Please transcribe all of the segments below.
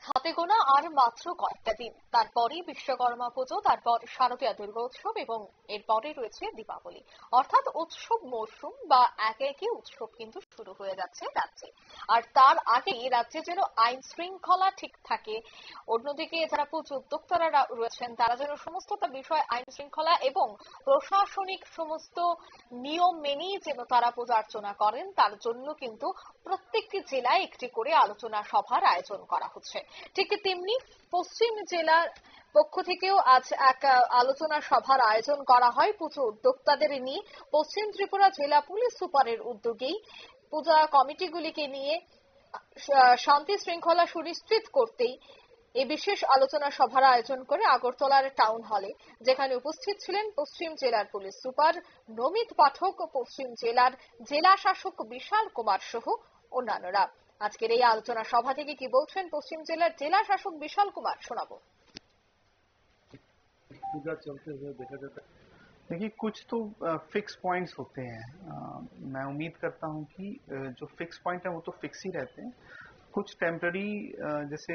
হাতে গোনা আর মাত্র কয়েকটা দিন, তারপরই বিশ্বকর্মা পুজো, তারপর শারদীয়া দুর্গোৎসব এবং এরপরে রয়েছে দীপাবলি। অর্থাৎ উৎসব মৌসুম বা একে একে উৎসব কিন্তু শুরু হয়ে যাচ্ছে রাজ্যে। আর তার আগেই রাজ্যে যেন আইন শৃঙ্খলা ঠিক থাকে, অন্যদিকে যারা পুজো উদ্যোক্তারা রয়েছেন তারা যেন সমস্তটা বিষয় আইন শৃঙ্খলা এবং প্রশাসনিক সমস্ত নিয়ম মেনেই যেন তারা পূজা অর্চনা করেন, তার জন্য কিন্তু প্রত্যেকটি জেলায় একটি করে আলোচনা সভার আয়োজন করা হচ্ছে। ঠিক তেমনি পশ্চিম জেলার পক্ষ থেকেও আজ এক আলোচনা সভার আয়োজন করা হয় পুজো উদ্যোক্তাদের নিয়ে। পশ্চিম ত্রিপুরা জেলা পুলিশ সুপারের উদ্যোগেই পূজা কমিটিগুলিকে নিয়ে শান্তি শৃঙ্খলা সুনিশ্চিত করতেই এই বিশেষ আলোচনা সভার আয়োজন করে আগরতলার টাউন হলে, যেখানে উপস্থিত ছিলেন পশ্চিম জেলার পুলিশ সুপার নমিত পাঠক, পশ্চিম জেলার জেলা শাসক বিশাল কুমার সহ অন্যান্যরা। আজকের এই আলোচনা সভা থেকে কি বলছেন পশ্চিম জেলার জেলা শাসক বিশাল কুমার, শোনাবো। पूजा चलते हुए देखा जाता है। देखिए, कुछ तो फिक्स पॉइंट्स होते हैं। मैं उम्मीद करता हूं कि जो फिक्स पॉइंट है वो तो फिक्स ही रहते हैं। कुछ टेम्पररी, जैसे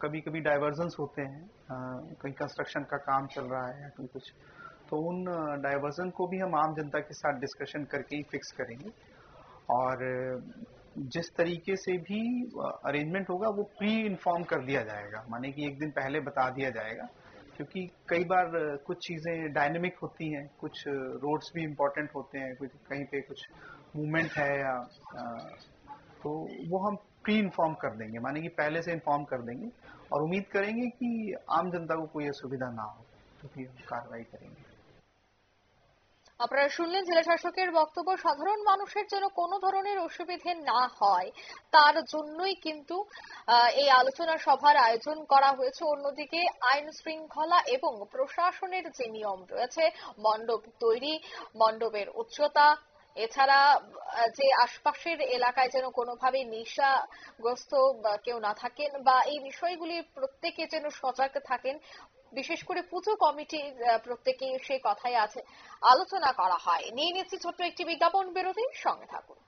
कभी कभी डाइवर्जन्स होते हैं, कहीं कंस्ट्रक्शन का काम चल रहा है या कहीं कुछ, तो उन डाइवर्जन को भी हम आम जनता के साथ डिस्कशन करके ही फिक्स करेंगे। और जिस तरीके से भी अरेंजमेंट होगा वो प्री इन्फॉर्म कर दिया जाएगा, माने कि एक दिन पहले बता दिया जाएगा, क्योंकि कई बार कुछ चीजें डायनेमिक होती हैं, कुछ रोड्स भी इम्पोर्टेंट होते हैं, कुछ कहीं पे कुछ मूवमेंट है या तो वो हम प्री इन्फॉर्म कर देंगे, माने कि पहले से इन्फॉर्म कर देंगे और उम्मीद करेंगे कि आम जनता को कोई असुविधा ना हो, तो फिर हम कार्रवाई करेंगे। আপনারা শুনলেন জেলা শাসকের বক্তব্য। সাধারণ মানুষের যেন কোনো ধরনের অসুবিধে না হয় তার জন্যই কিন্তু এই আলোচনা সভার আয়োজন করা হয়েছে। অন্যদিকে আইন শৃঙ্খলা এবং প্রশাসনের যে নিয়ম রয়েছে, মণ্ডপ তৈরি, মণ্ডপের উচ্চতা, এছাড়া যে আশপাশের এলাকায় যেন কোনোভাবে নেশাগ্রস্ত কেউ না থাকেন বা এই বিষয়গুলি প্রত্যেকে যেন সজাগ থাকেন, বিশেষ করে পুজো কমিটি প্রত্যেকেই সেই কথাই আছে আলোচনা করা হয়। নিয়ে নিচ্ছি ছোট্ট একটি বিজ্ঞাপন বিরতির সঙ্গে থাকুন।